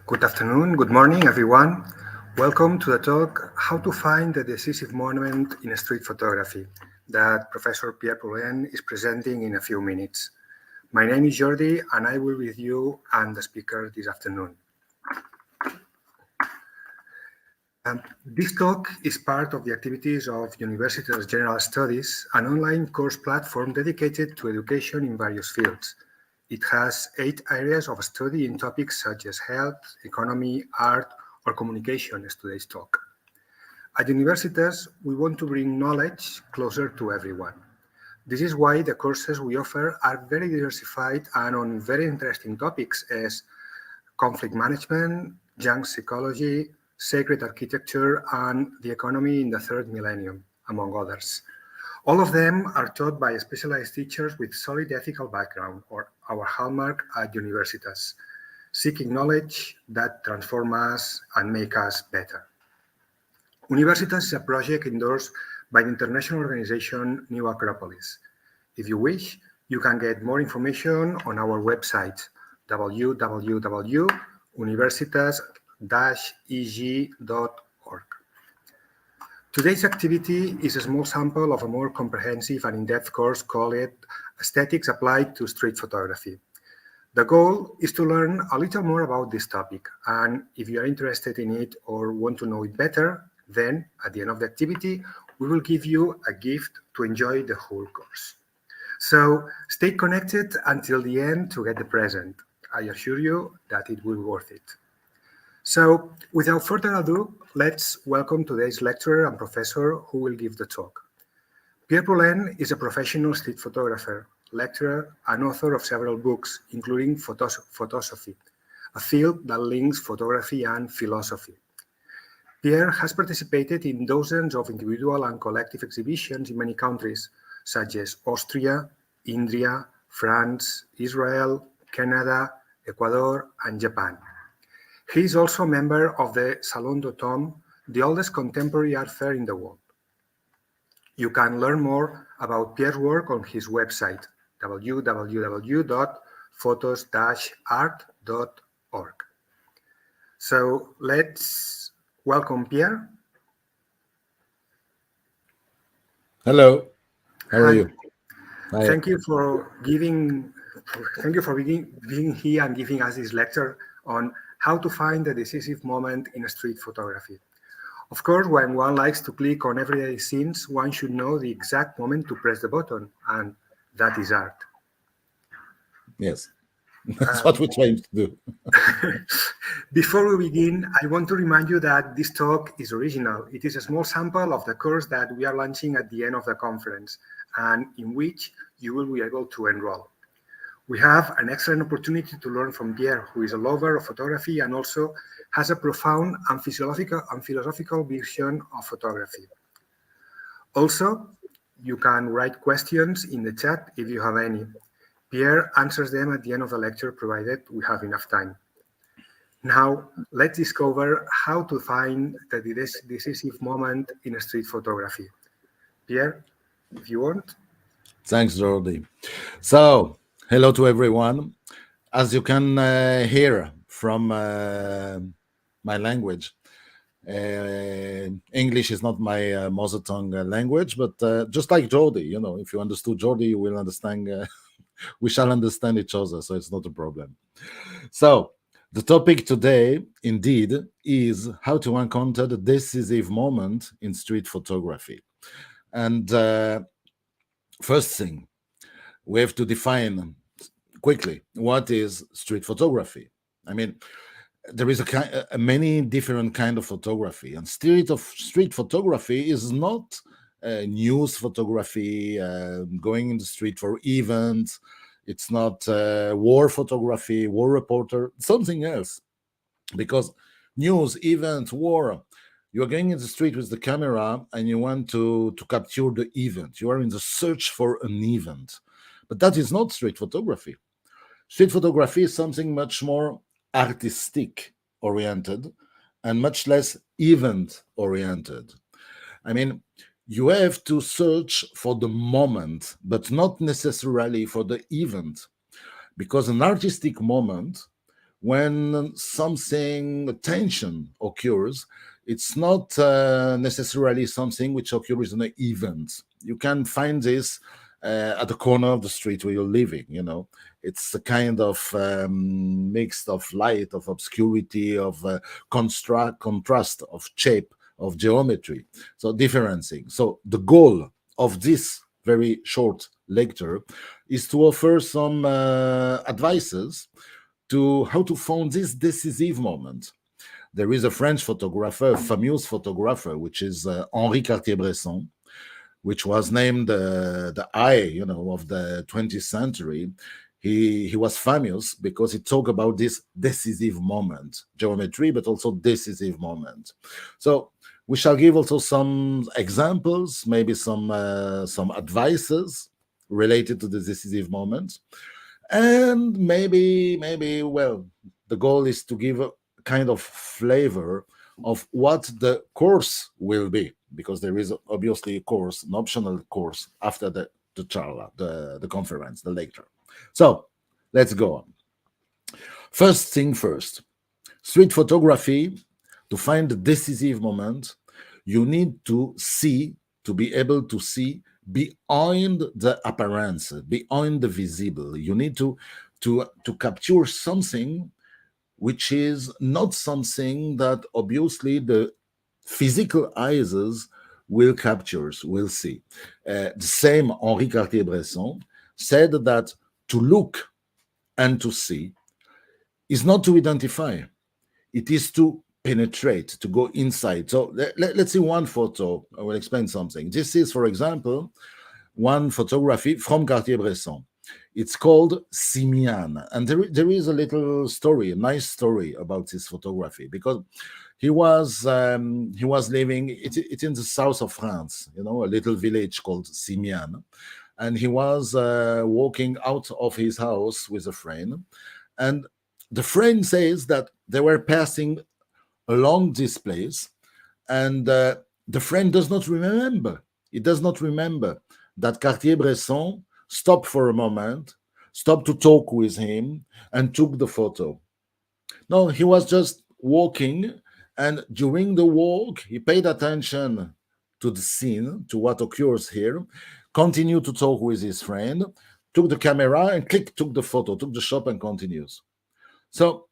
Good afternoon, good morning, everyone. Welcome to the talk, How to Find the Decisive Moment in Street Photography, that Professor Pierre Poulain is presenting in a few minutes. My name is Jordi, and I will be with you and the speaker this afternoon. This talk is part of the activities of Universitas General Studies, an online course platform dedicated to education in various fields. It has 8 areas of study in topics such as health, economy, art, or communication as today's talk. At Universitas, we want to bring knowledge closer to everyone. This is why the courses we offer are very diversified and on very interesting topics as conflict management, young psychology, sacred architecture, and the economy in the third millennium, among others. All of them are taught by specialized teachers with solid ethical background, or our hallmark at Universitas, seeking knowledge that transform us and make us better. Universitas is a project endorsed by the international organization New Acropolis. If you wish, you can get more information on our website, www.universitas-eg.org. Today's activity is a small sample of a more comprehensive and in-depth course called Aesthetics Applied to Street Photography. The goal is to learn a little more about this topic, and if you are interested in it or want to know it better, then at the end of the activity, we will give you a gift to enjoy the whole course. So stay connected until the end to get the present. I assure you that it will be worth it. So, without further ado, let's welcome today's lecturer and professor who will give the talk. Pierre Poulain is a professional street photographer, lecturer, and author of several books, including Photosophy, a field that links photography and philosophy. Pierre has participated in dozens of individual and collective exhibitions in many countries, such as Austria, India, France, Israel, Canada, Ecuador, and Japan. He is also a member of the Salon d'Automne, the oldest contemporary art fair in the world. You can learn more about Pierre's work on his website, www.photos-art.org. So let's welcome Pierre. Hello, how are you? Hi. Thank you for being here and giving us this lecture on how to find the decisive moment in street photography. Of course, when one likes to click on everyday scenes, one should know the exact moment to press the button, and that is art. Yes, that's what we're trying to do. Before we begin, I want to remind you that this talk is original. It is a small sample of the course that we are launching at the end of the conference, and in which you will be able to enroll. We have an excellent opportunity to learn from Pierre, who is a lover of photography and also has a profound and philosophical vision of photography. Also, you can write questions in the chat if you have any. Pierre answers them at the end of the lecture, provided we have enough time. Now, let's discover how to find the decisive moment in street photography. Pierre, if you want. Thanks, Jordi. So, hello to everyone. As you can hear from my language, English is not my mother tongue language, but just like Jordi, if you understood Jordi, you will understand. We shall understand each other, so it's not a problem. So, the topic today, indeed, is how to encounter the decisive moment in street photography. And first thing, we have to define quickly what is street photography. I mean, there is a many different kind of photography, and street photography is not news photography, going in the street for events. It's not war photography, war reporter, something else. Because news, event, war, you are going in the street with the camera and you want to capture the event. You are in the search for an event. But that is not street photography. Street photography is something much more artistic oriented and much less event oriented. I mean, you have to search for the moment, but not necessarily for the event, because an artistic moment, when something tension occurs, it's not necessarily something which occurs in an event. You can find this at the corner of the street where you're living. It's a kind of mix of light, of obscurity, of contrast, of shape, of geometry. So different things. So the goal of this very short lecture is to offer some advices to how to find this decisive moment. There is a French photographer, a famous photographer, which is Henri Cartier-Bresson, which was named the eye, of the 20th century. He was famous because he talked about this decisive moment, geometry, but also decisive moment. So we shall give also some examples, maybe some advices related to the decisive moment, and maybe, well, the goal is to give a kind of flavor of what the course will be, because there is obviously a course, an optional course after the charla, the conference, the lecture. So let's go on. First thing first, street photography, to find the decisive moment, you need to be able to see behind the appearance, behind the visible. You need to capture something which is not something that obviously the physical eyes will capture, will see. The same Henri Cartier-Bresson said that to look and to see is not to identify, it is to penetrate, to go inside. So let's see one photo. I will explain something. This is, for example, one photography from Cartier-Bresson. It's called Simian. And there is a little story, a nice story about this photography, because he was living, it's in the south of France, a little village called Simian. And he was walking out of his house with a friend. And the friend says that they were passing along this place, and the friend does not remember. He does not remember that Cartier-Bresson stopped for a moment, stopped to talk with him, and took the photo. No, he was just walking, and during the walk, he paid attention to the scene, to what occurs here, continued to talk with his friend, took the camera, and took the photo, took the shot, and continues. So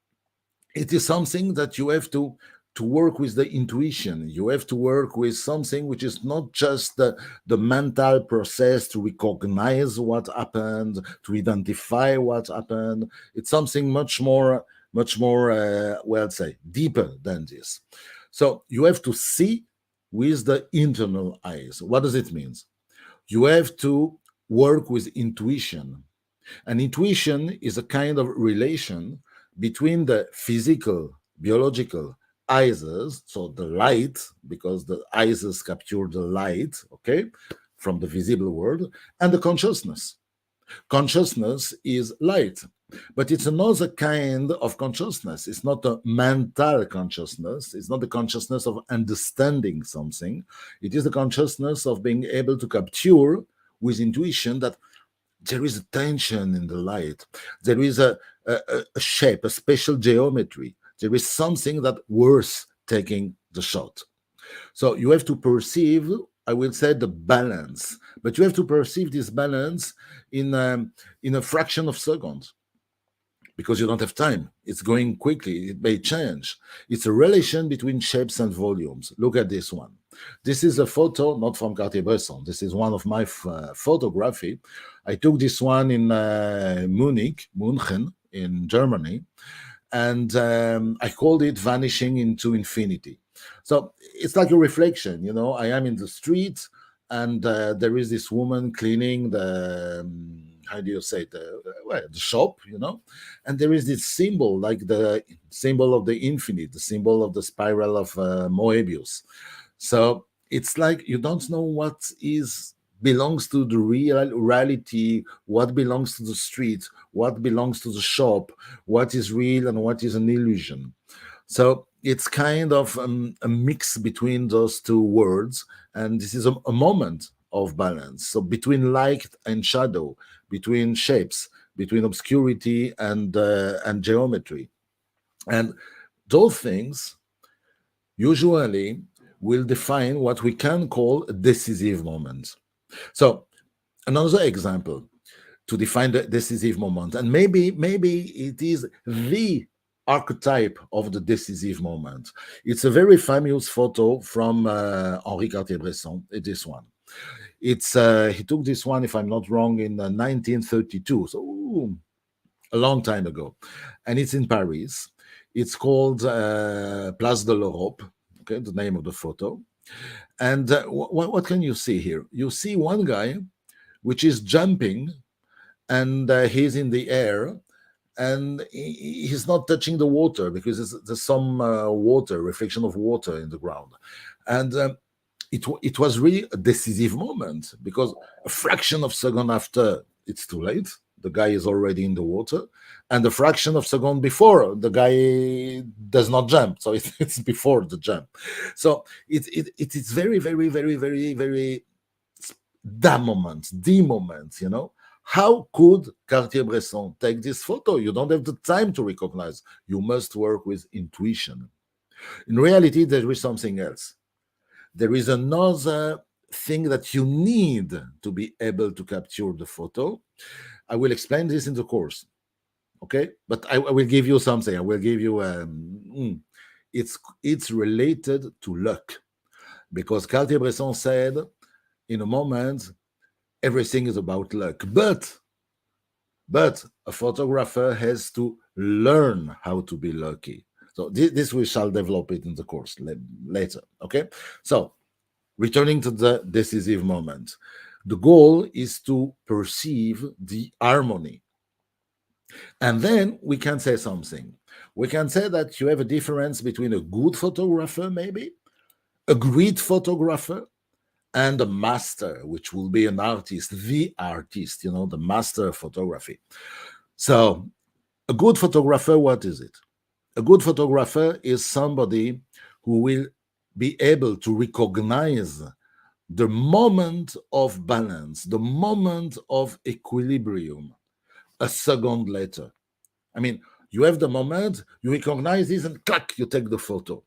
it is something that you have to work with the intuition. You have to work with something which is not just the mental process to recognize what happened, to identify what happened. It's something much more, deeper than this. So you have to see with the internal eyes. What does it mean? You have to work with intuition. And intuition is a kind of relation between the physical, biological eyes, so the light, because the eyes capture the light, okay, from the visible world, and the consciousness. Consciousness is light, but it's another kind of consciousness. It's not a mental consciousness. It's not the consciousness of understanding something. It is the consciousness of being able to capture with intuition that there is a tension in the light. There is a shape, a special geometry. There is something that worth taking the shot. So you have to perceive, I will say, the balance, but you have to perceive this balance in a fraction of seconds because you don't have time. It's going quickly. It may change. It's a relation between shapes and volumes. Look at this one. This is a photo, not from Cartier-Bresson. This is one of my photography. I took this one in München, in Germany, and I called it Vanishing into Infinity. So it's like a reflection, you know. I am in the street, and there is this woman cleaning the how do you say it? The shop, you know, and there is this symbol, like the symbol of the infinite, the symbol of the spiral of Moebius. So it's like you don't know what is belongs to the reality, what belongs to the street, what belongs to the shop, what is real and what is an illusion. So it's kind of a mix between those two words, and this is a moment of balance. So between light and shadow, between shapes, between obscurity and geometry, and those things usually will define what we can call a decisive moment. So another example to define the decisive moment, and maybe it is the archetype of the decisive moment. It's a very famous photo from Henri Cartier-Bresson. This one. It's he took this one, if I'm not wrong, in 1932, so a long time ago, and it's in Paris. It's called Place de l'Europe. Okay, the name of the photo. And what can you see here? You see one guy which is jumping, and he's in the air, and he's not touching the water because there's some water, reflection of water in the ground. And it was really a decisive moment because a fraction of a second after, it's too late. The guy is already in the water. And a fraction of a second before, the guy does not jump. So it's before the jump. So it is very, very, very, very, very the moment, you know. How could Cartier-Bresson take this photo? You don't have the time to recognize. You must work with intuition. In reality, there is something else. There is another thing that you need to be able to capture the photo. I will explain this in the course, okay? But I will give you something. I will give you, it's related to luck. Because Cartier-Bresson said, in a moment, everything is about luck. But a photographer has to learn how to be lucky. So this we shall develop it in the course later, okay? So returning to the decisive moment, the goal is to perceive the harmony. And then we can say something. We can say that you have a difference between a good photographer, maybe, a great photographer, and a master, which will be an artist, the artist, you know, the master of photography. So a good photographer, what is it? A good photographer is somebody who will be able to recognize the moment of balance, the moment of equilibrium, a second later. I mean, you have the moment, you recognize this, and clack, you take the photo.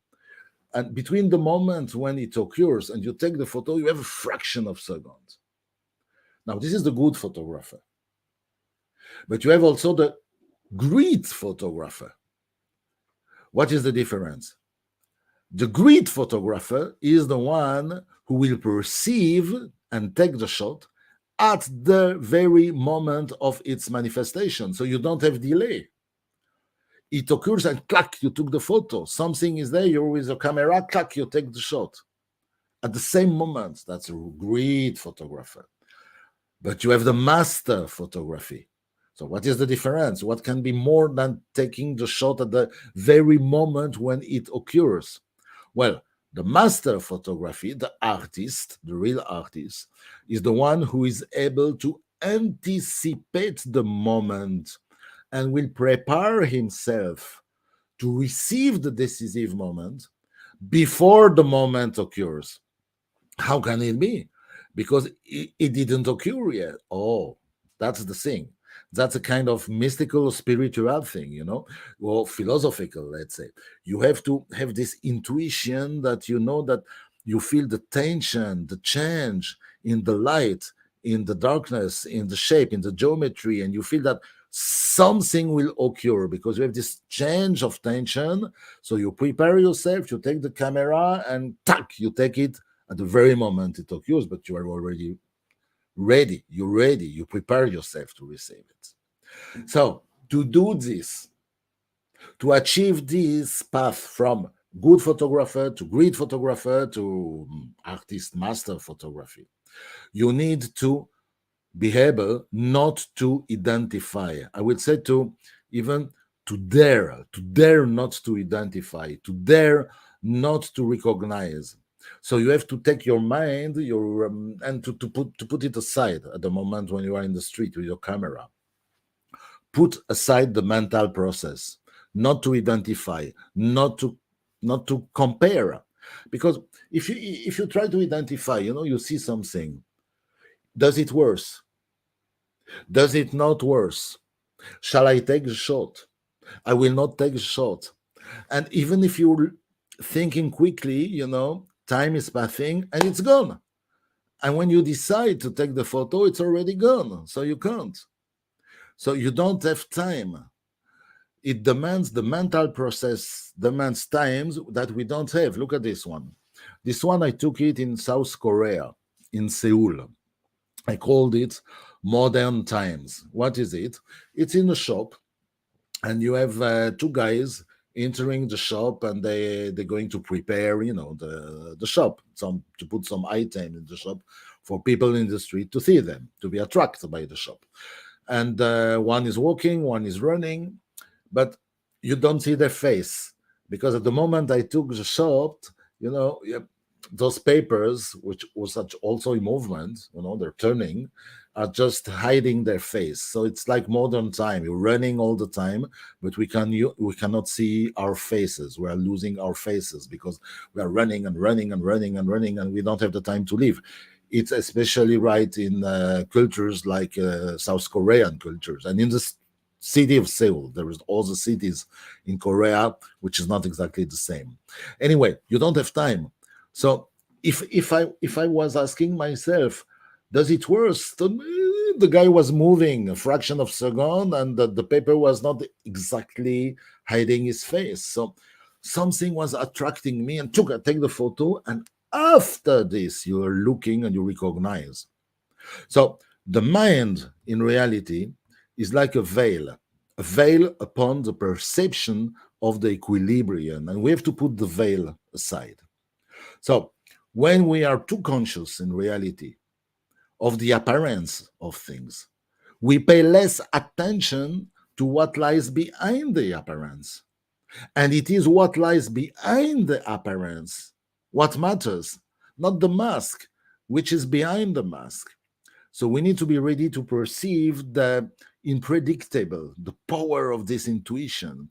And between the moment when it occurs and you take the photo, you have a fraction of a second. Now, this is the good photographer. But you have also the great photographer. What is the difference? The great photographer is the one who will perceive and take the shot at the very moment of its manifestation. So you don't have delay. It occurs and clack, you took the photo. Something is there, you're with the camera, clack, you take the shot. At the same moment, that's a great photographer. But you have the master photography. So what is the difference? What can be more than taking the shot at the very moment when it occurs? Well, the master photography, the artist, the real artist, is the one who is able to anticipate the moment and will prepare himself to receive the decisive moment before the moment occurs. How can it be? Because it didn't occur yet. Oh, that's the thing. That's a kind of mystical, spiritual thing, or philosophical, let's say. You have to have this intuition that you know that you feel the tension, the change in the light, in the darkness, in the shape, in the geometry, and you feel that something will occur because you have this change of tension. So you prepare yourself, you take the camera, and tack, you take it at the very moment it occurs, but you are already ready. You're ready. You prepare yourself to receive it. So to do this, to achieve this path from good photographer to great photographer to artist master photography, you need to be able not to identify. I would say to even to dare not to identify, to dare not to recognize. So you have to take your mind, your and to put it aside at the moment when you are in the street with your camera. Put aside the mental process, not to identify, not to compare, because if you try to identify, you see something. Does it worse? Does it not worse? Shall I take the shot? I will not take the shot. And even if you're thinking quickly, time is passing and it's gone. And when you decide to take the photo, it's already gone. So you can't. So you don't have time. It demands the mental process, demands times that we don't have. Look at this one. This one, I took it in South Korea, in Seoul. I called it Modern Times. What is it? It's in a shop, and you have two guys entering the shop, and they're going to prepare, the shop, to put some item in the shop for people in the street to see them, to be attracted by the shop. And one is walking, one is running, but you don't see their face, because at the moment I took the shot, those papers, which was also in movement, they're turning, are just hiding their face. So it's like modern time. You're running all the time, but we cannot see our faces. We are losing our faces because we are running and running and running and running, and we don't have the time to live. It's especially right in cultures like South Korean cultures, and in the city of Seoul. There is all the cities in Korea, which is not exactly the same. Anyway, you don't have time. So if I was asking myself, does it worse? The guy was moving a fraction of a second, and the paper was not exactly hiding his face. So something was attracting me, and take the photo. And after this, you are looking and you recognize. So the mind, in reality, is like a veil upon the perception of the equilibrium, and we have to put the veil aside. So when we are too conscious in reality of the appearance of things, we pay less attention to what lies behind the appearance. And it is what lies behind the appearance what matters, not the mask, which is behind the mask. So we need to be ready to perceive the unpredictable, the power of this intuition,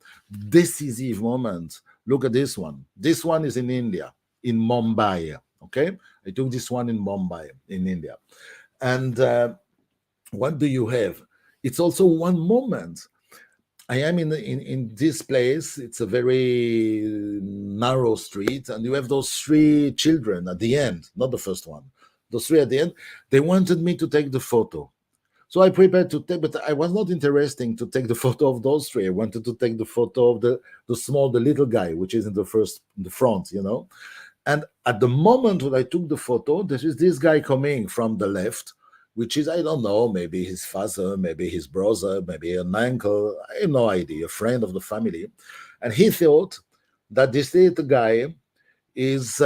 decisive moment. Look at this one. This one is in India, in Mumbai. Okay, I took this one in Mumbai, in India. And what do you have? It's also one moment. I am in this place. It's a very narrow street, and you have those three children at the end, not the first one. Those three at the end, they wanted me to take the photo. So I prepared to take, but I was not interested to take the photo of those three. I wanted to take the photo of the little guy, which is in the front, And at the moment when I took the photo, there is this guy coming from the left, which is, I don't know, maybe his father, maybe his brother, maybe an uncle, I have no idea, a friend of the family. And he thought that this little guy is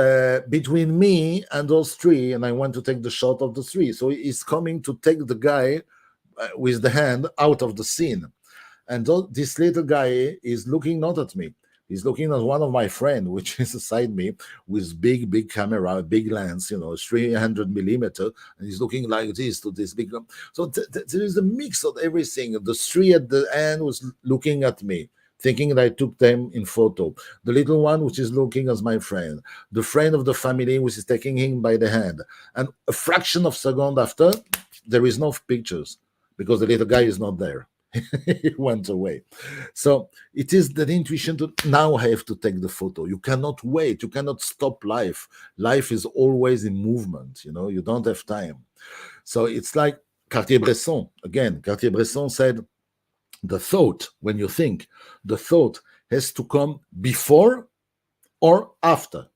between me and those three, and I want to take the shot of the three. So he's coming to take the guy with the hand out of the scene. And this little guy is looking not at me, He's looking at one of my friend, which is beside me, with big camera, big lens, 300 millimeter, and he's looking like this to this big. So there is a mix of everything. The three at the end was looking at me, thinking that I took them in photo. The little one, which is looking as my friend. The friend of the family, which is taking him by the hand. And a fraction of second after, there is no pictures because the little guy is not there. He went away. So it is that intuition to now have to take the photo. You cannot wait. You cannot stop life. Life is always in movement. You don't have time. So it's like Cartier-Bresson. Again, Cartier-Bresson said, the thought, when you think, the thought has to come before or after,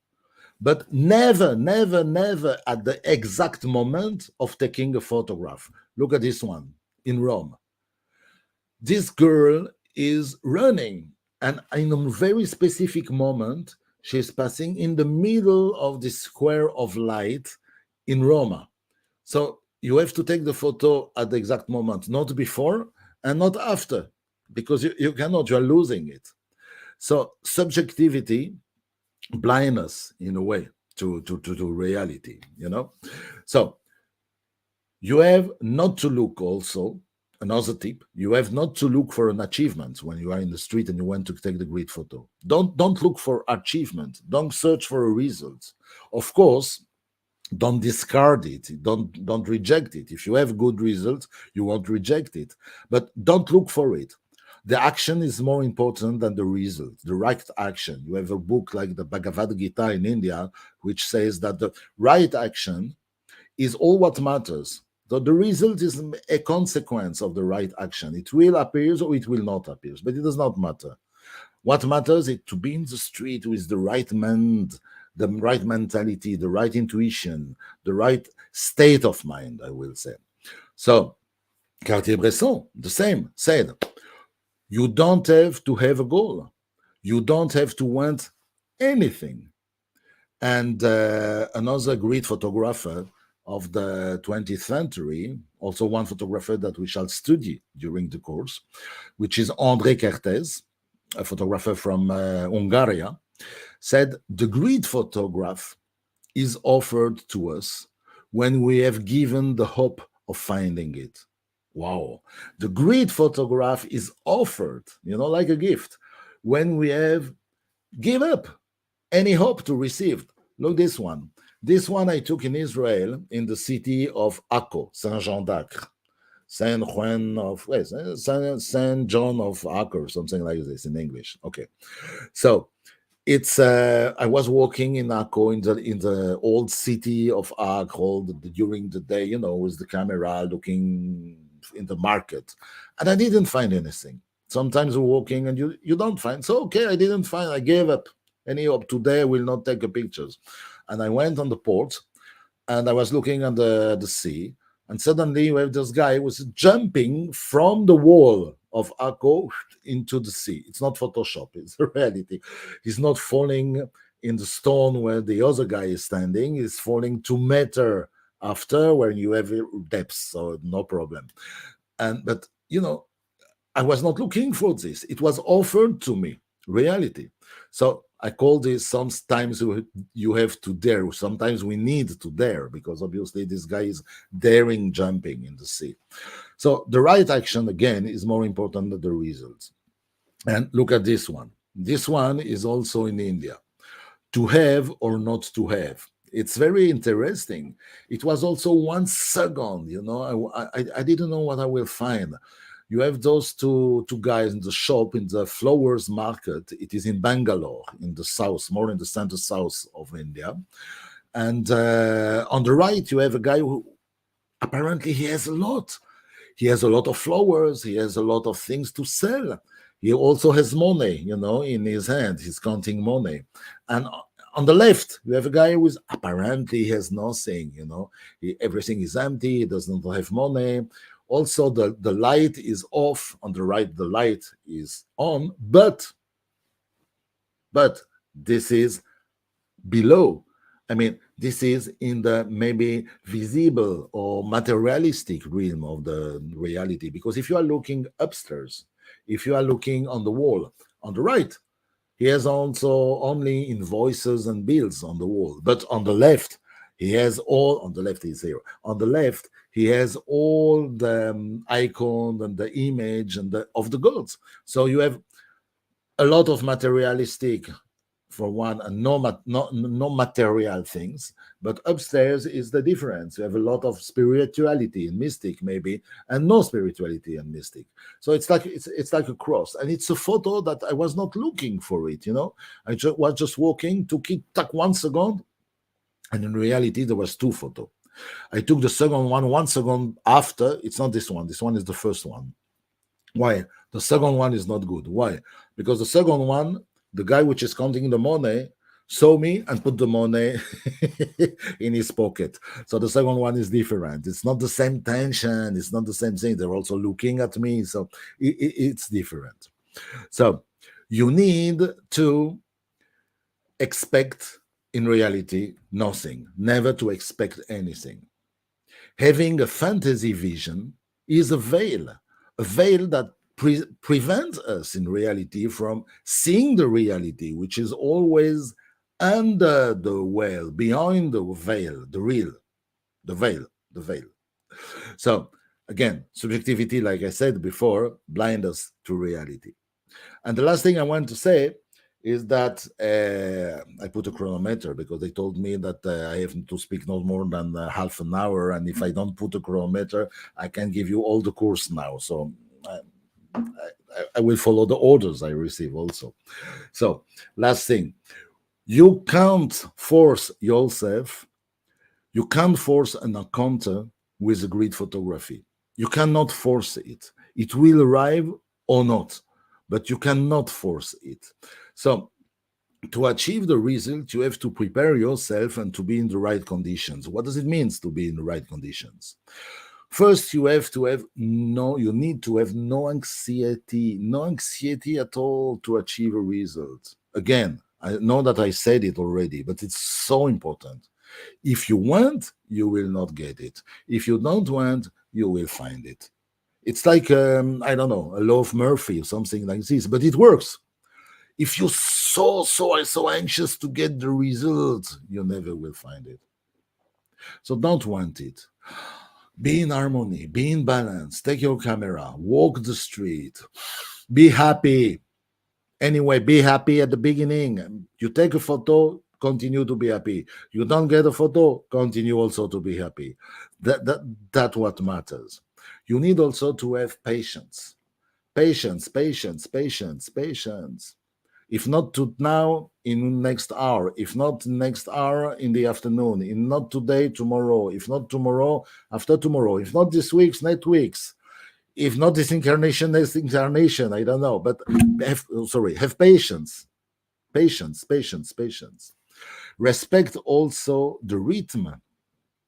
but never at the exact moment of taking a photograph. Look at this one in Rome. This girl is running, and in a very specific moment, she's passing in the middle of the square of light in Roma. So you have to take the photo at the exact moment, not before and not after, because you cannot, you're losing it. So subjectivity blind us in a way to reality, So you have not to look also, another tip, you have not to look for an achievement when you are in the street and you want to take the great photo. Don't look for achievement. Don't search for a result. Of course, don't discard it. Don't reject it. If you have good results, you won't reject it. But don't look for it. The action is more important than the result, the right action. You have a book like the Bhagavad Gita in India, which says that the right action is all what matters. So the result is a consequence of the right action. It will appear or it will not appear, but it does not matter. What matters is to be in the street with the right mind, the right mentality, the right intuition, the right state of mind, I will say. So Cartier-Bresson, the same, said, you don't have to have a goal. You don't have to want anything. And another great photographer of the 20th century, also one photographer that we shall study during the course, which is André Kertész, a photographer from Hungary, said the great photograph is offered to us when we have given the hope of finding it. Wow. The great photograph is offered, like a gift, when we have give up any hope to receive. Look, this one. This one I took in Israel in the city of Akko, Saint-Jean d'Acre. Saint John of Acre, something like this in English. Okay. So it's I was walking in Akko in the old city of Akko during the day, with the camera looking in the market, and I didn't find anything. Sometimes we're walking and you don't find. So okay, I didn't find. I gave up. Any hope today I will not take a pictures. And I went on the port and I was looking at the sea, and suddenly you have this guy who was jumping from the wall of Akko into the sea. It's not Photoshop, it's a reality. He's not falling in the stone where the other guy is standing. He's falling 2 meters after where you have depth, so no problem. But I was not looking for this. It was offered to me, reality. So I call this sometimes you have to dare. Sometimes we need to dare, because obviously this guy is daring jumping in the sea. So the right action, again, is more important than the results. And look at this one. This one is also in India. To have or not to have. It's very interesting. It was also 1 second, I didn't know what I will find. You have those two guys in the shop in the flowers market. It is in Bangalore, in the south, more in the center south of India. And on the right, you have a guy who apparently he has a lot. He has a lot of flowers. He has a lot of things to sell. He also has money, in his hand. He's counting money. And on the left, you have a guy who apparently has nothing, everything is empty. He doesn't have money. Also, the light is off. On the right, the light is on, but this is below. I mean, this is in the maybe visible or materialistic realm of the reality. Because if you are looking upstairs, if you are looking on the wall, on the right, He has also only invoices and bills on the wall. But on the left, he has all, on the left is here. On the left, he has all the icon and the image and of the gods. So you have a lot of materialistic for one, and no material things. But upstairs is the difference. You have a lot of spirituality and mystic, maybe, and no spirituality and mystic. So it's like a cross, and it's a photo that I was not looking for it. I was just walking, took it, took 1 second, and in reality there was two photos. I took the second one 1 second after. It's not this one. This one is the first one. Why? The second one is not good. Why? Because the second one, the guy which is counting the money saw me and put the money in his pocket. So the second one is different. It's not the same tension. It's not the same thing. They're also looking at me. So it's different. So you need to expect in reality nothing, never to expect anything. Having a fantasy vision is a veil that prevents us in reality from seeing the reality, which is always under the veil, behind the veil, the real, the veil. So again, subjectivity, like I said before, blinds us to reality. And the last thing I want to say is that I put a chronometer because they told me that I have to speak not more than half an hour, and if I don't put a chronometer, I can give you all the course now. So I will follow the orders I receive also. So last thing, you can't force yourself. You can't force an encounter with a great photography. You cannot force it. It will arrive or not, but you cannot force it. So to achieve the result, you have to prepare yourself and to be in the right conditions. What does it mean to be in the right conditions? First, you need to have no anxiety at all to achieve a result. Again, I know that I said it already, but it's so important. If you want, you will not get it. If you don't want, you will find it. It's like, I don't know, a law of Murphy or something like this, but it works. If you're so anxious to get the result, you never will find it. So don't want it. Be in harmony, be in balance, take your camera, walk the street, be happy. Anyway, be happy at the beginning. You take a photo, continue to be happy. You don't get a photo, continue also to be happy. That's what matters. You need also to have patience. Patience. If not to now, in next hour. If not next hour, in the afternoon. If not today, tomorrow. If not tomorrow, after tomorrow. If not this week, next weeks. If not this incarnation, next incarnation. I don't know. But have patience. Patience. Respect also the rhythm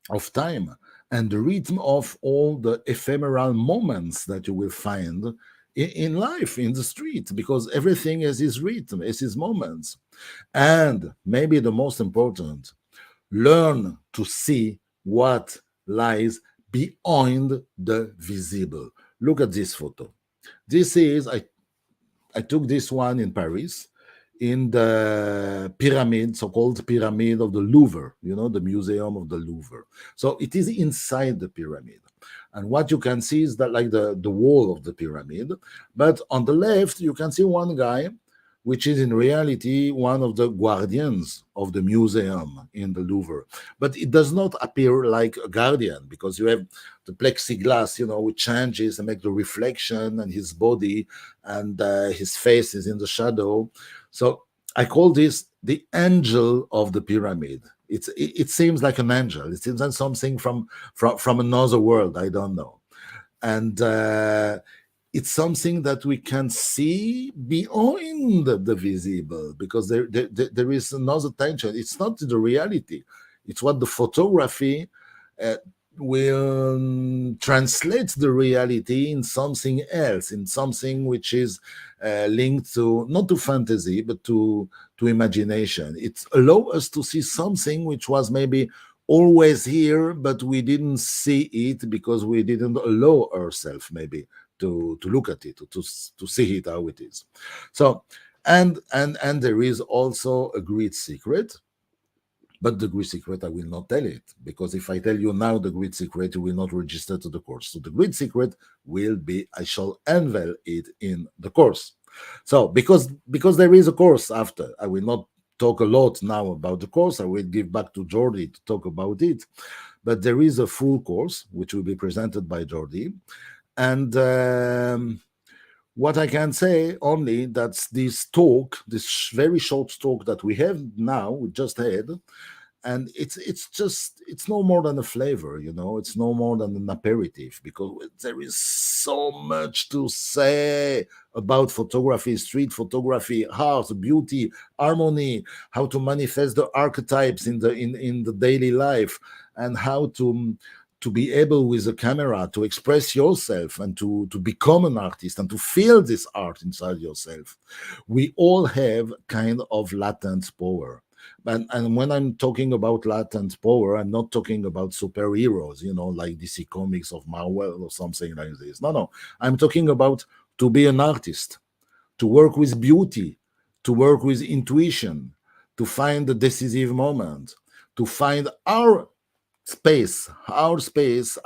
of time and the rhythm of all the ephemeral moments that you will find in life, in the street, because everything has its rhythm, has its moments. And maybe the most important, learn to see what lies behind the visible. Look at this photo. This is, I took this one in Paris, in the pyramid, so-called pyramid of the Louvre, the museum of the Louvre. So it is inside the pyramid. And what you can see is that like the wall of the pyramid. But on the left, you can see one guy, which is in reality one of the guardians of the museum in the Louvre. But it does not appear like a guardian because you have the plexiglass, which changes and make the reflection, and his body and his face is in the shadow. So I call this the angel of the pyramid. It seems like an angel. It seems like something from another world. I don't know. And it's something that we can see beyond the visible, because there is another tension. It's not the reality. It's what the photography will translate the reality in something else, in something which is linked to, not to fantasy, but to imagination. It allows us to see something which was maybe always here, but we didn't see it because we didn't allow ourselves maybe to look at it, to see it how it is. So And there is also a great secret, but the great secret I will not tell it, because if I tell you now the great secret, you will not register to the course. So the great secret will be, I shall unveil it in the course. So because there is a course after, I will not talk a lot now about the course. I will give back to Jordi to talk about it. But there is a full course which will be presented by Jordi. And what I can say only that's this talk, this very short talk that we have now, we just had, and it's no more than a flavor, it's no more than an aperitif, because there is so much to say about photography, street photography, art, beauty, harmony, how to manifest the archetypes in the daily life, and how to be able with a camera to express yourself and to become an artist and to feel this art inside yourself. We all have kind of latent power. And when I'm talking about latent power, I'm not talking about superheroes, like DC Comics of Marvel or something like this. No. I'm talking about to be an artist, to work with beauty, to work with intuition, to find the decisive moment, to find our space, our place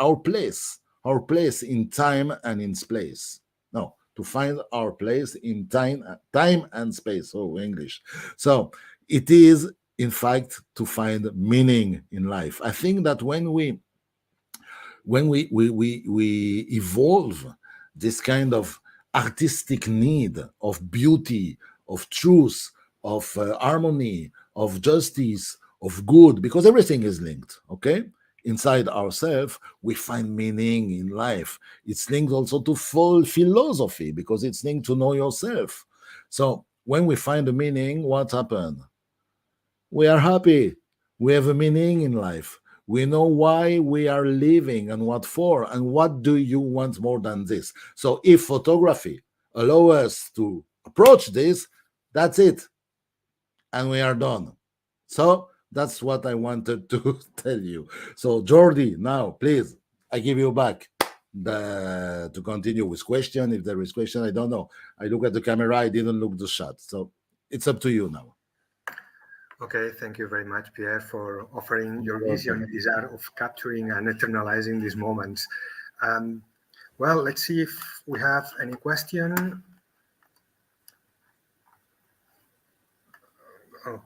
in time and in space. No, to find our place in time and space. Oh, English. So it is, in fact, to find meaning in life. I think that when we evolve this kind of artistic need of beauty, of truth, of harmony, of justice, of good, because everything is linked, okay? Inside ourselves, we find meaning in life. It's linked also to full philosophy, because it's linked to know yourself. So when we find a meaning, what happened? We are happy. We have a meaning in life. We know why we are living and what for, and what do you want more than this. So if photography allow us to approach this, that's it. And we are done. So that's what I wanted to tell you. So Jordi, now please, I give you back to continue with question. If there is question, I don't know. I look at the camera, I didn't look the shot. So it's up to you now. Okay, thank you very much, Pierre, for offering your You're vision, welcome. this art of capturing and eternalizing these moments. Well, let's see if we have any question. Oh,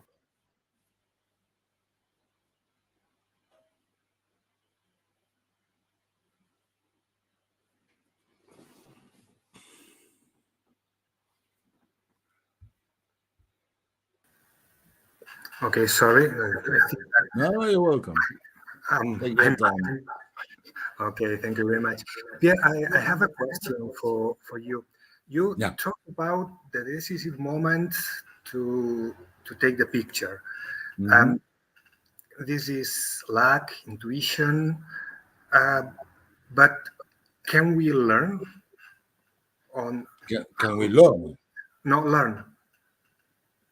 okay, sorry. I think No, you're welcome. Take your I'm time. okay. Thank you very much, Pierre. I have a question for you. You Yeah. talk about the decisive moment to take the picture. Mhm. Um, this is luck, intuition, uh, but can we learn on Can we how learn? not learn?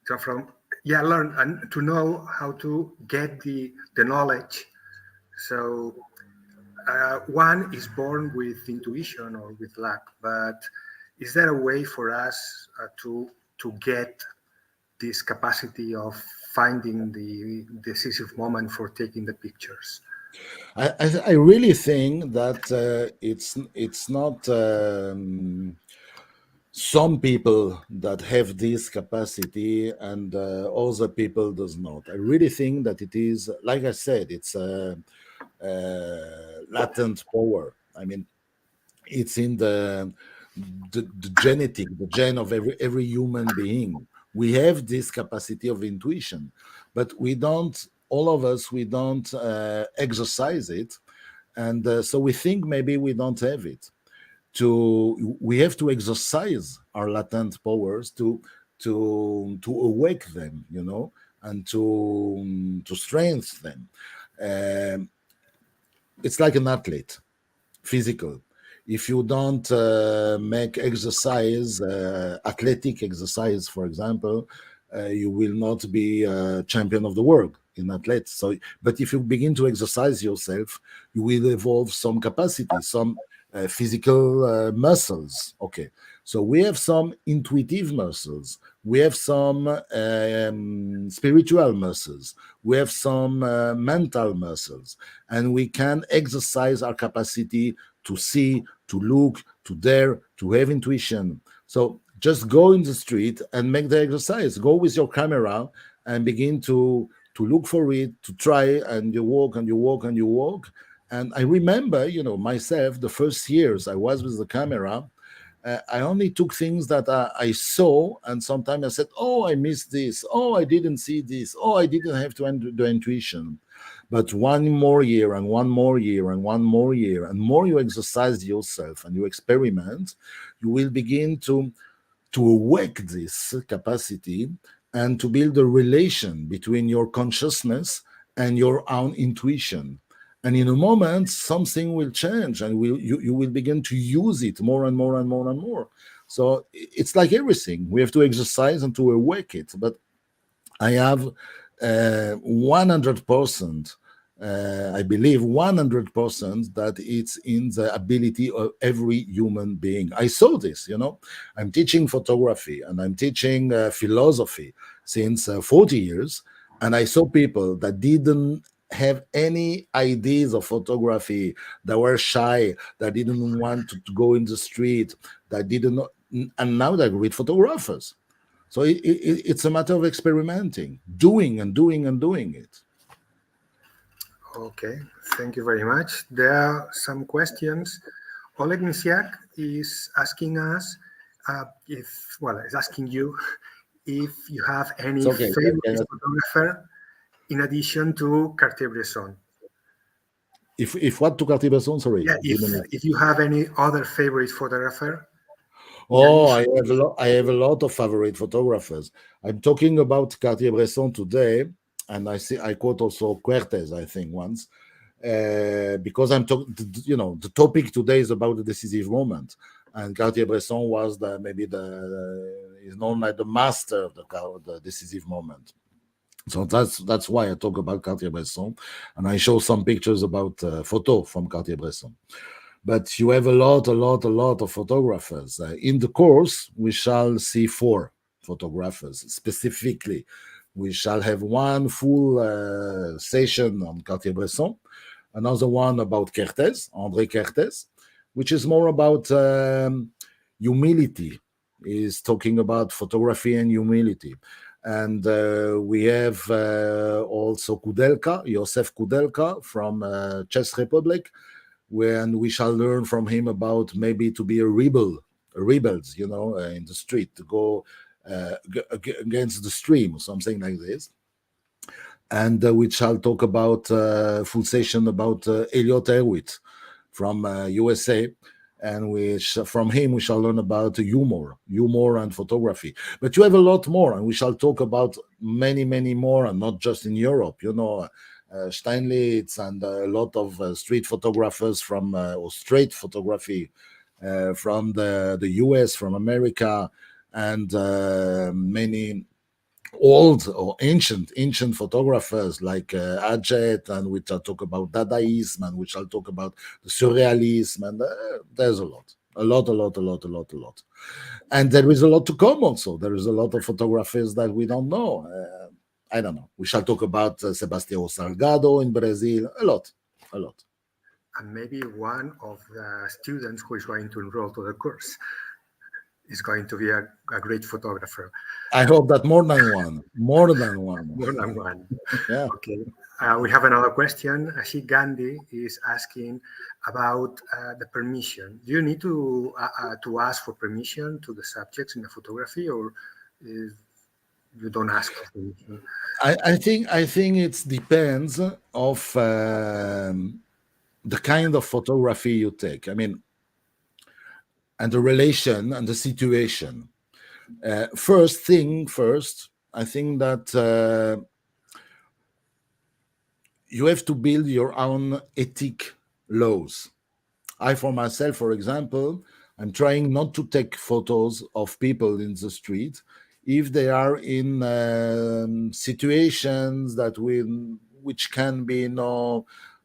So from learn and to know how to get the knowledge. So one is born with intuition or with luck, but is there a way for us to get this capacity of finding the decisive moment for taking the pictures? I really think that it's not some people that have this capacity and other people does not. I really think that it is, like I said, it's a, latent power. I mean, it's in the genetic, the gene of every human being. We have this capacity of intuition, but we don't. All of us, we don't exercise it, and so we think maybe we don't have it. We have to exercise our latent powers to awake them, and to strengthen them. It's like an athlete, physical. If you don't make exercise, athletic exercise, for example, you will not be a champion of the world in athletics. So, but if you begin to exercise yourself, you will evolve some capacity, some physical muscles. Okay, so we have some intuitive muscles, we have some spiritual muscles, we have some mental muscles, and we can exercise our capacity to see, to look, to dare, to have intuition. So just go in the street and make the exercise. Go with your camera and begin to look for it, to try, and you walk and you walk and you walk. And I remember, myself, the first years I was with the camera, I only took things that I saw, and sometimes I said, "Oh, I missed this. Oh, I didn't see this. Oh, I didn't have to the intuition." But one more year, and one more year, and one more year, and more you exercise yourself and you experiment, you will begin to awake this capacity and to build a relation between your consciousness and your own intuition. And in a moment, something will change, and you will begin to use it more and more and more and more. So it's like everything. We have to exercise and to awake it. But I have 100%, I believe 100% that it's in the ability of every human being. I saw this, I'm teaching photography and I'm teaching philosophy since 40 years. And I saw people that didn't have any ideas of photography, that were shy, that didn't want to go in the street, that didn't know, and now they're great photographers. So it's a matter of experimenting, doing and doing and doing it. Okay, thank you very much. There are some questions. Oleg Misiak is asking us is asking you if you have any It's okay. favorite photographer in addition to Cartier-Bresson. If what to Cartier-Bresson? Sorry. Yeah, if you have any other favorite photographer. Oh, I have a lot of favorite photographers. I'm talking about Cartier-Bresson today, and I quote also Cortez, I think, once, because I'm talking. The topic today is about the decisive moment, and Cartier-Bresson was is known like the master of the decisive moment. So that's why I talk about Cartier-Bresson, and I show some pictures about photo from Cartier-Bresson. But you have a lot of photographers. In the course, we shall see 4 photographers specifically. We shall have one full session on Cartier-Bresson, another one about Cortez, André Cortez, which is more about humility. He's talking about photography and humility. And we have also Kudelka, Josef Kudelka from Czech Republic, when we shall learn from him about maybe to be rebels, in the street, to go against the stream or something like this. And we shall talk about full session about Elliot Erwitt from USA, and from him we shall learn about humor and photography. But you have a lot more, and we shall talk about many more, and not just in Europe, Steinlitz and a lot of street photographers from or straight photography from the US, from America, and many old or ancient photographers like Adjet, and we shall talk about Dadaism, and we shall talk about the Surrealism, and there's a lot. And there is a lot to come also. There is a lot of photographers that we don't know. I don't know. We shall talk about Sebastião Salgado in Brazil. A lot. And maybe one of the students who is going to enroll to the course is going to be a great photographer. I hope that more than one. More than one. Yeah. Okay. We have another question. Ashik Gandhi is asking about the permission. Do you need to ask for permission to the subjects in the photography, or you don't ask for permission? I think it depends of the kind of photography you take. I mean, and the relation and the situation. First, I think that you have to build your own ethic laws. I, for myself, for example, I'm trying not to take photos of people in the street if they are in situations which can be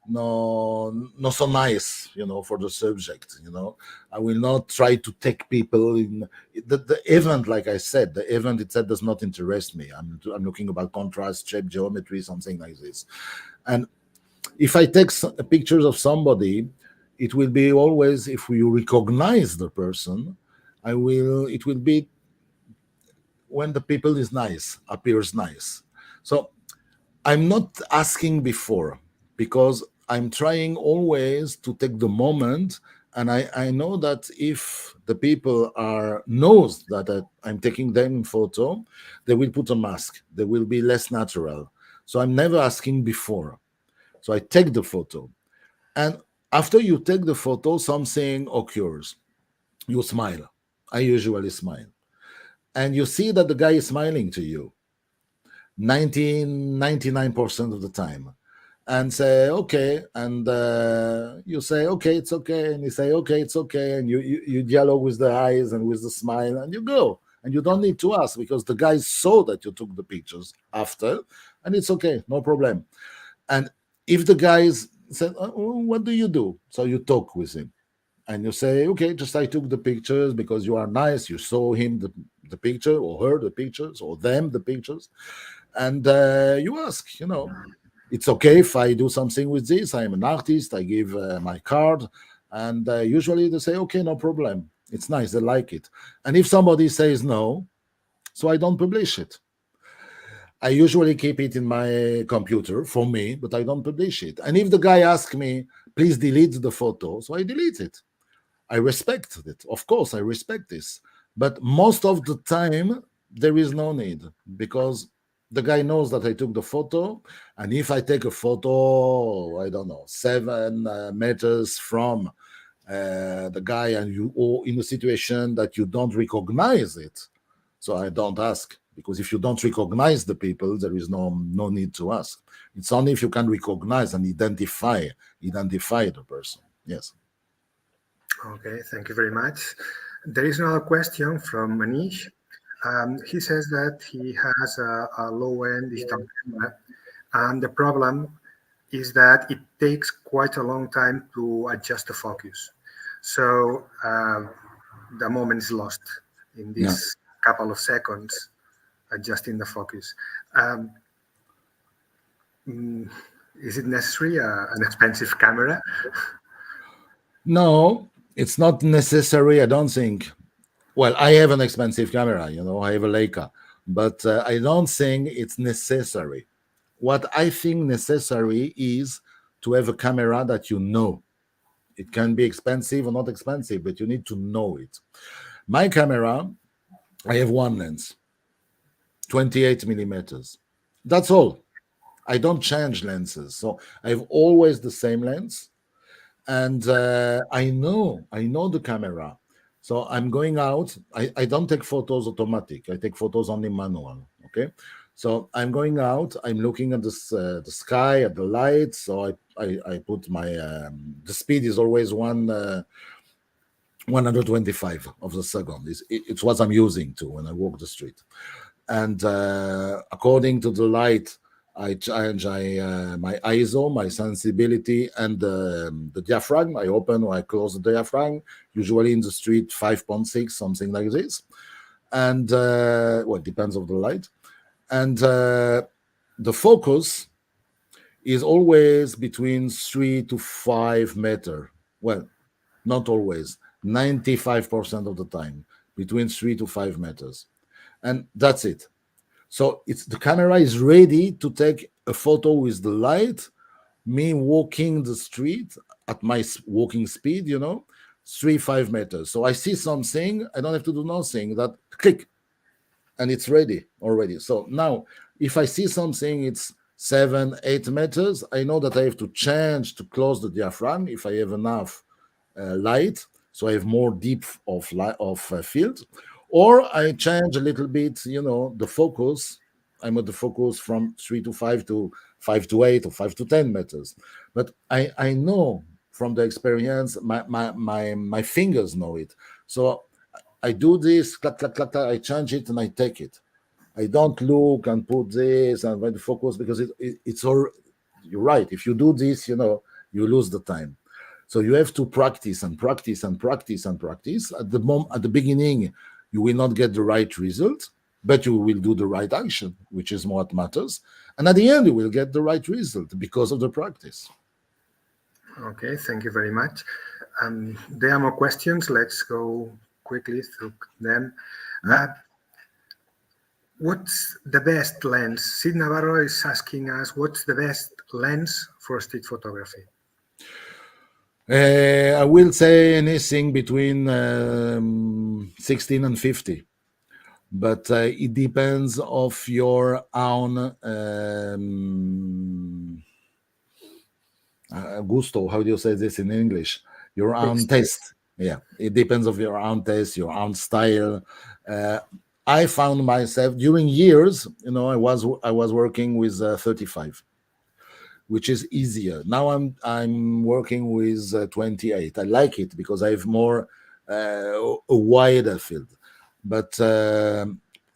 not so nice, for the subject. I will not try to take people in the event. Like I said, the event itself does not interest me. I'm looking about contrast, shape, geometry, something like this. And if I take pictures of somebody, it will be always, if you recognize the person, it will be when the people is nice, appears nice. So I'm not asking before, because I'm trying always to take the moment, and I know that if the people are knows that I'm taking them in photo, they will put a mask. They will be less natural. So I'm never asking before. So I take the photo, and after you take the photo, something occurs. You smile. I usually smile, and you see that the guy is smiling to you 99% of the time, and say okay, and you say okay, it's okay, and you say okay, it's okay, and you dialogue with the eyes and with the smile, and you go, and you don't need to ask, because the guy saw that you took the pictures after, and it's okay, no problem. And if the guys said, what do you do? So you talk with him, and you say, okay, just I took the pictures because you are nice, you saw him the picture, or her the pictures, or them the pictures, and you ask, it's okay if I do something with this. I'm an artist. I give my card, and usually they say, okay, no problem. It's nice. They like it. And if somebody says no, so I don't publish it. I usually keep it in my computer for me, but I don't publish it. And if the guy asks me, please delete the photo, so I delete it. I respect it. Of course, I respect this. But most of the time, there is no need, because the guy knows that I took the photo. And if I take a photo, I don't know, 7 meters from the guy, and you are in a situation that you don't recognize it, so I don't ask, because if you don't recognize the people, there is no need to ask. It's only if you can recognize and identify the person. Yes. Okay, thank you very much. There is another question from Manish. He says that he has a low-end digital camera, and the problem is that it takes quite a long time to adjust the focus. So the moment is lost in Yeah. this couple of seconds adjusting the focus. Um, mm, is it necessary, an expensive camera? No, it's not necessary. I don't think. Well, I have an expensive camera. I have a Leica, but I don't think it's necessary. What I think necessary is to have a camera that you know. It can be expensive or not expensive, but you need to know it. My camera, I have one lens, 28 millimeters. That's all. I don't change lenses. So I have always the same lens. And I know the camera. So I'm going out. I don't take photos automatic. I take photos only manual. Okay. So I'm going out. I'm looking at the sky, at the light. So I put my the speed is always 125 of the second. It's what I'm using to when I walk the street. And according to the light, I change my ISO, my sensibility, and the diaphragm. I open or I close the diaphragm. Usually in the street, 5.6, something like this. And well, it depends on the light. And the focus is always between 3 to 5 meter. Well, not always. 95% of the time, between 3 to 5 meters, and that's it. So it's the camera is ready to take a photo with the light, me walking the street at my walking speed, 3 5 meters. So I see something, I don't have to do nothing. That click, and it's ready already. So now, if I see something, it's 7 8 meters. I know that I have to change to close the diaphragm if I have enough light, so I have more depth of light of field, or I change a little bit, the focus. I'm at the focus from 3 to 5 to 5 to 8 or 5 to 10 meters. But I know from the experience, my fingers know it. So I do this, clack, clack, clack, clack, I change it and I take it. I don't look and put this and when the focus, because it's all. You're right. If you do this, you lose the time. So you have to practice and practice and practice and practice. At the beginning, you will not get the right result, but you will do the right action, which is what matters. And at the end, you will get the right result because of the practice. Okay, thank you very much. There are more questions. Let's go quickly through them. What's the best lens? Sid Navarro is asking us, what's the best lens for street photography? I will say anything between 16 and 50, but it depends of your own gusto. How do you say this in English? Your own taste. Yeah, it depends of your own taste, your own style. I found myself during years, I was working with 35, which is easier. Now I'm working with 28. I like it because I have more a wider field. But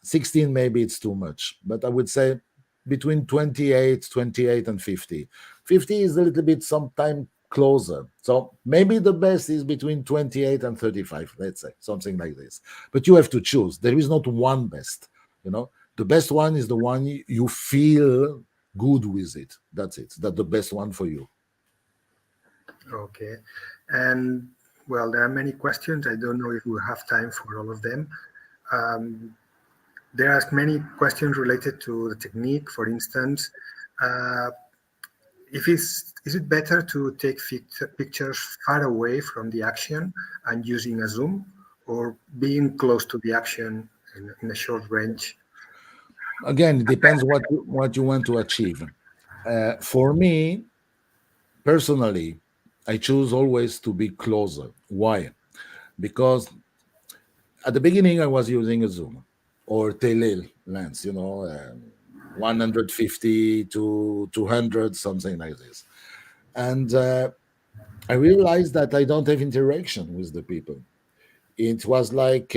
16 maybe it's too much. But I would say between 28 and 50. 50 is a little bit sometime closer. So maybe the best is between 28 and 35, let's say, something like this. But you have to choose. There is not one best, The best one is the one you feel good with it. That's it. That's the best one for you. Okay. And well, there are many questions. I don't know if we have time for all of them. There are many questions related to the technique. For instance, is it better to take pictures far away from the action and using a zoom, or being close to the action in a short range? Again, it depends what you want to achieve. For me, personally, I choose always to be closer. Why? Because at the beginning, I was using a zoom or tele lens, 150 to 200, something like this. And I realized that I don't have interaction with the people. It was like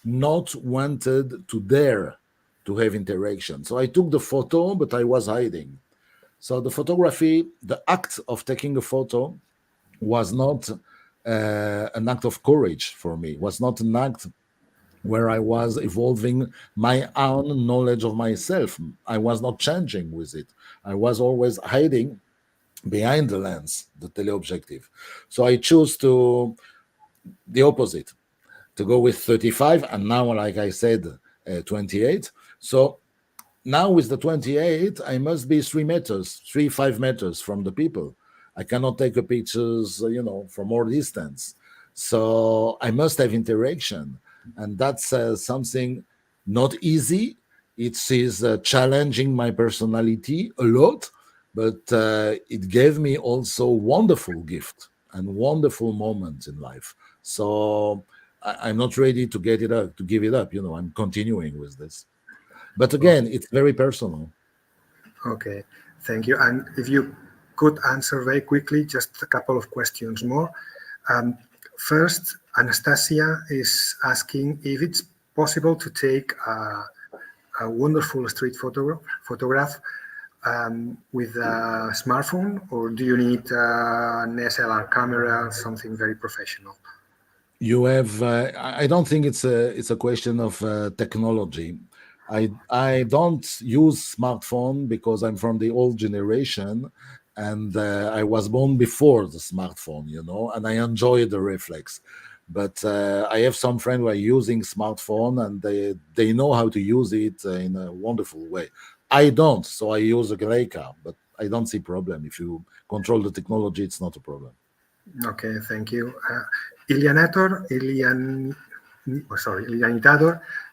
not wanted to dare to have interaction. So I took the photo, but I was hiding. So the photography, the act of taking a photo was not an act of courage for me, was not an act where I was evolving my own knowledge of myself. I was not changing with it. I was always hiding behind the lens, the teleobjective. So I chose the opposite, to go with 35, and now, like I said, 28. So now with the 28, I must be 5 meters from the people. I cannot take a pictures, from more distance. So I must have interaction, and that's something not easy. It is challenging my personality a lot, but it gave me also wonderful gift and wonderful moments in life. So I'm not ready to get it up, to give it up. I'm continuing with this. But again, it's very personal. Okay, thank you. And if you could answer very quickly, just a couple of questions more. First, Anastasia is asking if it's possible to take a wonderful street photograph with a smartphone, or do you need an SLR camera, something very professional? You have. I don't think it's a question of technology. I don't use smartphone because I'm from the old generation, and I was born before the smartphone, and I enjoy the reflex. But I have some friends who are using smartphone, and they know how to use it in a wonderful way. I don't, so I use a Leica, but I don't see problem. If you control the technology, it's not a problem. Okay, thank you. Ilianitador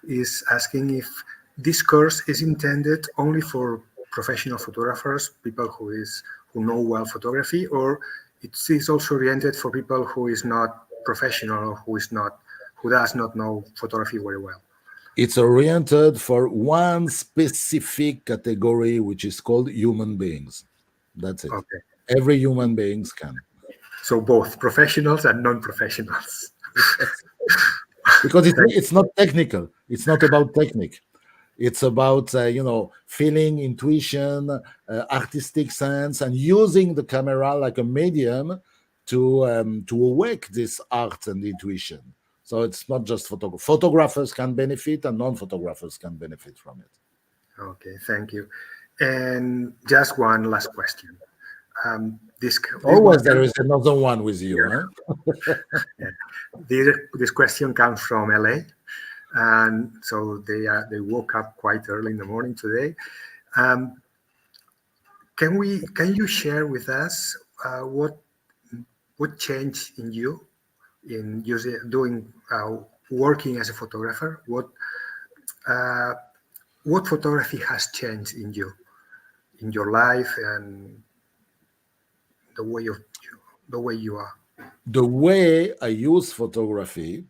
is asking if this course is intended only for professional photographers, people who know well photography, or it is also oriented for people who is not professional or who does not know photography very well. It's oriented for one specific category, which is called human beings. That's it. Okay. Every human beings can. So both professionals and non-professionals. Because it's not technical. It's not about technique. It's about feeling, intuition, artistic sense, and using the camera like a medium to awake this art and intuition. So it's not just photographers can benefit, and non-photographers can benefit from it. Okay, thank you. And just one last question. This one Always there is another one with you, huh? yeah, this question comes from LA, and so they woke up quite early in the morning today. Um, can you share with us what changed in you in using doing working as a photographer? Uh, what photography has changed in you in your life and the way of you, the way you are? The way I use photography,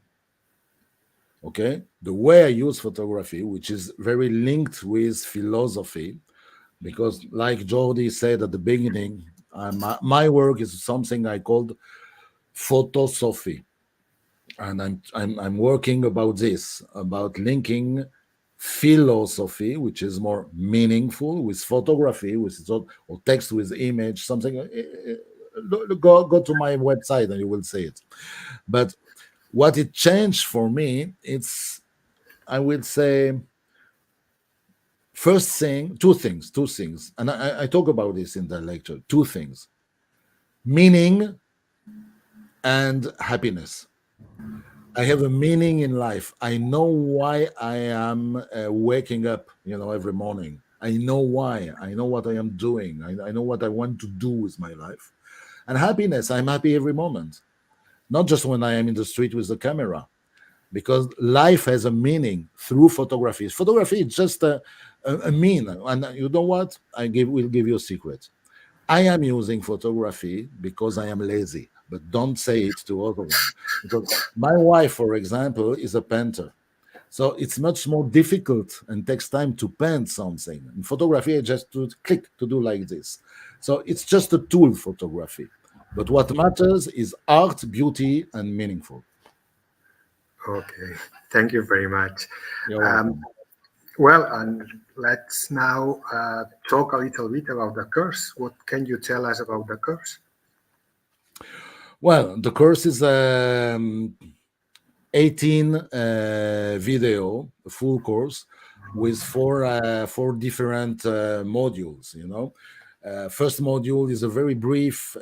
okay, the way I use photography, which is very linked with philosophy, because like Jordi said at the beginning, my work is something I called photosophy, and I'm working about this, about linking philosophy, which is more meaningful, with photography, which is or text with image, something. Go to my website and you will see it. But what it changed for me, it's, I would say, first thing, two things, and I talk about this in the lecture. Two things: meaning and happiness. I have a meaning in life. I know why I am waking up, every morning. I know why. I know what I am doing. I know what I want to do with my life. And happiness, I'm happy every moment, not just when I am in the street with the camera, because life has a meaning through photography. Photography is just a mean. And you know what? Will give you a secret. I am using photography because I am lazy, but don't say it to other one. Because my wife, for example, is a painter. So it's much more difficult and takes time to paint something. In photography, I just to click to do like this. So it's just a tool, photography. But what matters is art, beauty, and meaningful. Okay, thank you very much. You're Um, welcome. well, and let's now talk a little bit about the course. What can you tell us about the course? Well, the course is 18 video, full course, with four different modules. First module is a very brief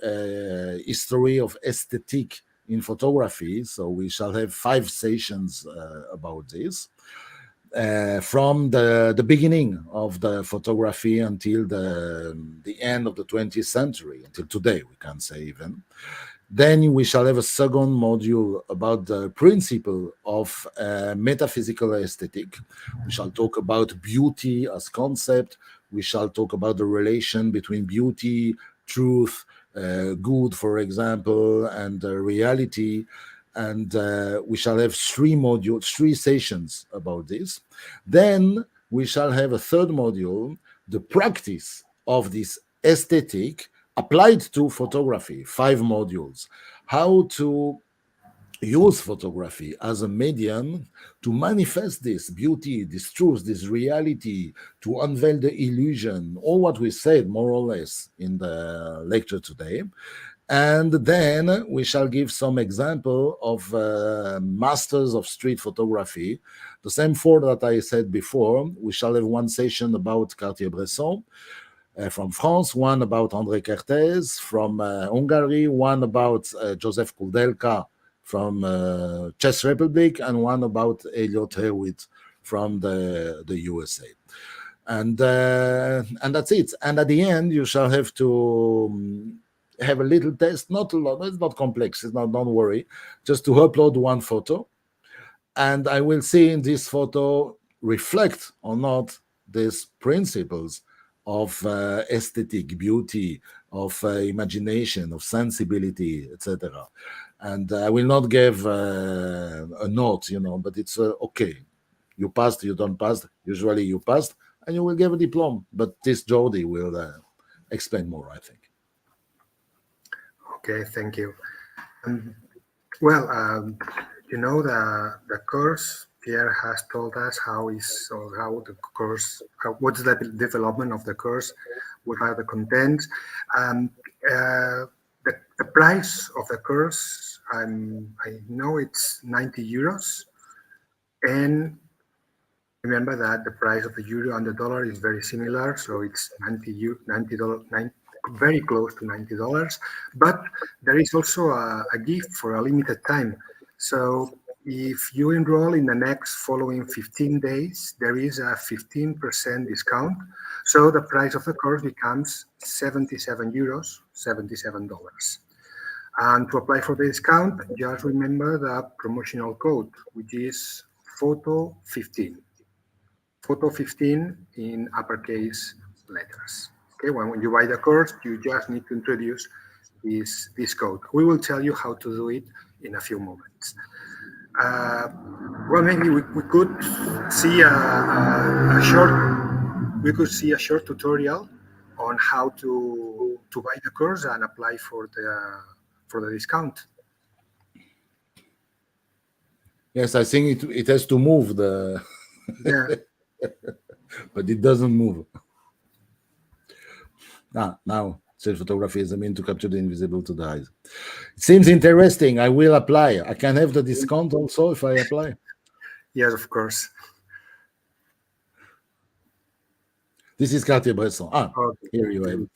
history of aesthetic in photography. So we shall have 5 sessions about this. From the beginning of the photography until the end of the 20th century, until today, we can say even. Then we shall have a second module about the principle of metaphysical aesthetic. We shall talk about beauty as concept. We shall talk about the relation between beauty, truth, good, for example, and reality. And we shall have 3 modules, 3 sessions about this. Then we shall have a third module, the practice of this aesthetic applied to photography, 5 modules. How to use photography as a medium to manifest this beauty, this truth, this reality, to unveil the illusion, all what we said more or less in the lecture today. And then we shall give some example of masters of street photography. The same 4 that I said before. We shall have 1 session about Cartier-Bresson, from France, one about André Kertész from Hungary, one about Joseph Koudelka from Czech Republic, and one about Elliot Hewitt from the USA. And that's it. And at the end, you shall have to have a little test, not a lot, it's not complex, it's not, don't worry, just to upload 1 photo. And I will see in this photo reflect or not these principles of aesthetic beauty, of imagination, of sensibility, etc. And I will not give a note, but it's okay. You passed, you don't pass. Usually you passed, and you will give a diploma. But this Jody will explain more, I think. Okay, thank you. Well, the course Pierre has told us how the course, what's the development of the course, what are the contents. Um, the price of the course, I know it's 90 euros. And remember that the price of the euro and the dollar is very similar, so it's $90, very close to $90. But there is also a gift for a limited time. So if you enroll in the next following 15 days, there is a 15% discount. So the price of the course becomes 77 euros, $77. And to apply for the discount, just remember the promotional code, which is photo15. Photo15 in uppercase letters. Okay, when you buy the course, you just need to introduce this code. We will tell you how to do it in a few moments. Well, maybe we could see a short tutorial on how to buy the course and apply for the discount. Yes, I think it has to move the, Yeah. but it doesn't move. Now self photography is a mean to capture the invisible to the eyes. It seems interesting. I will apply. I can have the discount also if I apply. Yes, of course. This is Cartier-Bresson. Okay. Here you have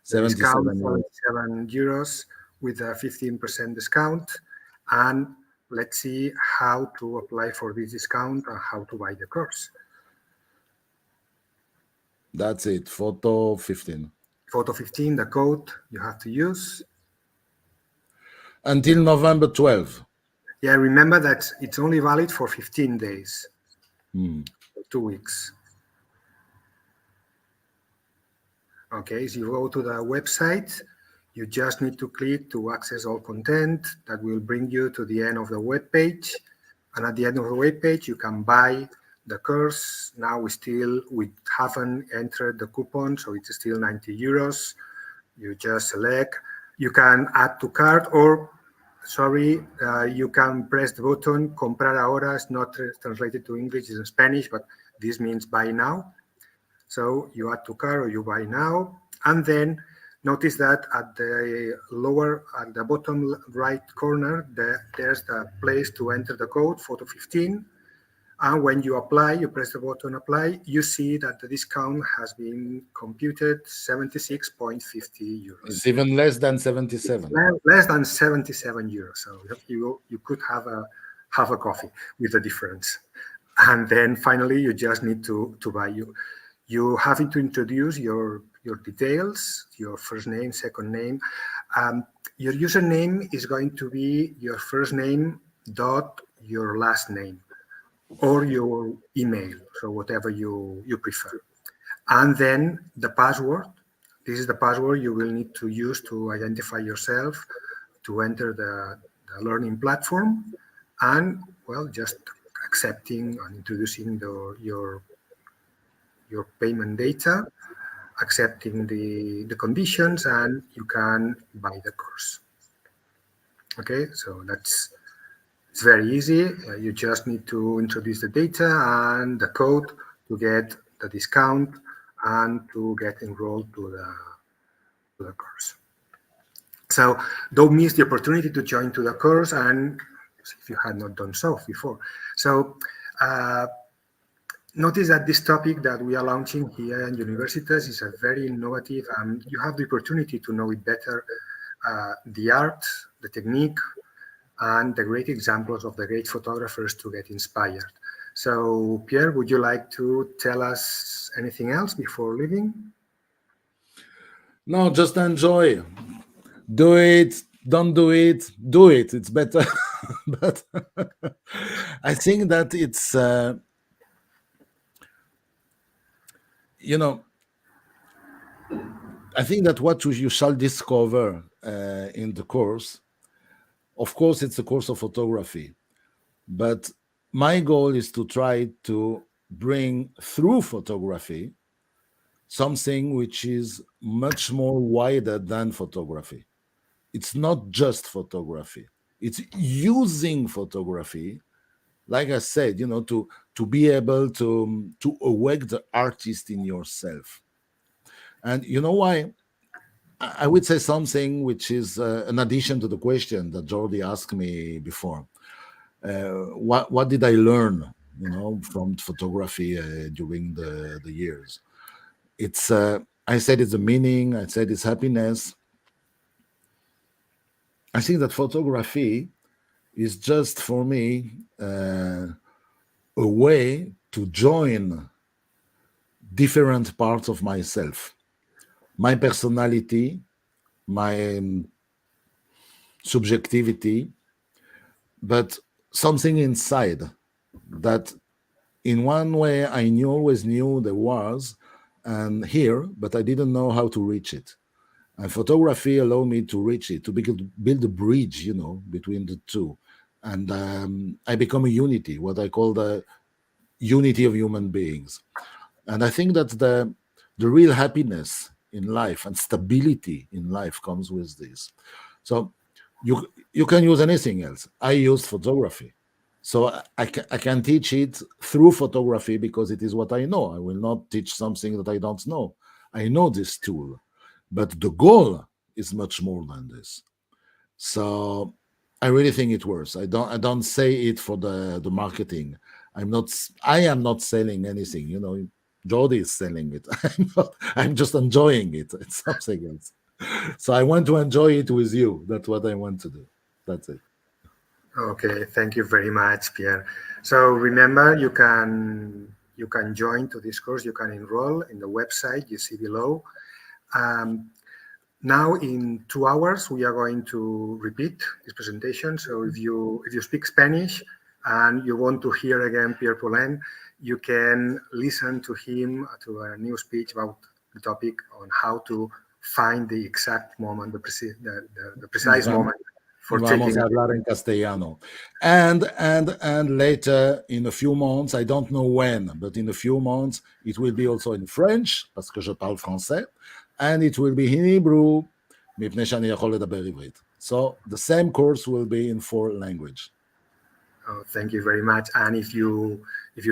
Discount 77 €77 with a 15% discount. And let's see how to apply for this discount and how to buy the course. That's it. Photo 15. Photo 15, the code you have to use. Until November 12th. Yeah, remember that it's only valid for 15 days, 2 weeks. Okay, so you go to the website, you just need to click to access all content. That will bring you to the end of the web page. And at the end of the web page, you can buy the course. Now we haven't entered the coupon, so it's still 90 euros. You just select, you can add to cart, or you can press the button comprar ahora. It's not translated to English, it's in Spanish, but this means buy now. So you add to cart or you buy now. And then notice that at the bottom right corner, there's the place to enter the code, photo 15. And when you apply, you press the button apply, you see that the discount has been computed 76.50 euros. It's even less than 77. Less than 77 euros. So you could have a coffee with the difference. And then finally, you just need to buy. You have to introduce your details, your first name, second name. Your username is going to be your first name dot your last name, or your email, so whatever you prefer. And then the password. This is the password you will need to use to identify yourself, to enter the learning platform, and, well, just accepting and introducing your payment data, accepting the conditions, and you can buy the course. Okay, so it's very easy. You just need to introduce the data and the code to get the discount and to get enrolled to the course. So don't miss the opportunity to join to the course, and if you had not done so before. So notice that this topic that we are launching here in universities is a very innovative, and you have the opportunity to know it better, the art, the technique, and the great examples of the great photographers to get inspired. So, Pierre, would you like to tell us anything else before leaving? No, just enjoy. Do it. Don't do it. Do it. It's better. But I think that it's, I think that what you shall discover in the course, of course, it's a course of photography, but my goal is to try to bring through photography something which is much more wider than photography. It's not just photography. It's using photography like I said, to be able to awake the artist in yourself. And you know why? I would say something which is an addition to the question that Jordi asked me before. What did I learn, from photography during the years? It's I said it's the meaning. I said it's happiness. I think that photography is just for me a way to join different parts of myself, my personality, my subjectivity, but something inside that in one way I always knew there was and here, but I didn't know how to reach it. And photography allowed me to reach it, to build a bridge, between the two. And I become a unity, what I call the unity of human beings. And I think that the real happiness in life and stability in life comes with this. So you can use anything else. I use photography. So I can teach it through photography because it is what I know. I will not teach something that I don't know. I know this tool, but the goal is much more than this. So I really think it works. I don't say it for the marketing. I am not selling anything. Jody is selling it. I'm just enjoying it. It's something else. So I want to enjoy it with you. That's what I want to do. That's it. Okay, thank you very much, Pierre. So remember, you can join to this course. You can enroll in the website you see below. Um, Now, in 2 hours, we are going to repeat this presentation. So if you speak Spanish and you want to hear again Pierre Poulain, you can listen to him to a new speech about the topic on how to find the exact moment, the precise moment for Vamos taking. a hablar en castellano. And later, in a few months, I don't know when, but in a few months, it will be also in French, parce que je parle français, and it will be in Hebrew, מפני שאני יכול לדבר עברית. So the same course will be in 4 languages. Oh, thank you very much. And if you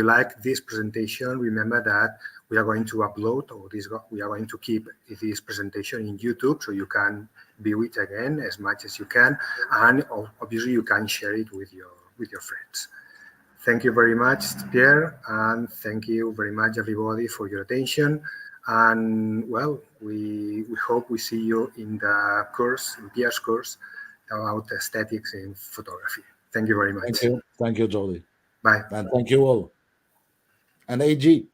like this presentation, remember that we are going to upload, or we are going to keep this presentation in YouTube, so you can view it again as much as you can, and obviously you can share it with your friends. Thank you very much, Pierre, and thank you very much, everybody, for your attention. And well, we hope we see you in the course, in Pierre's course, about aesthetics in photography. Thank you very much. Thank you, Jody. Bye. And thank you all. And AG.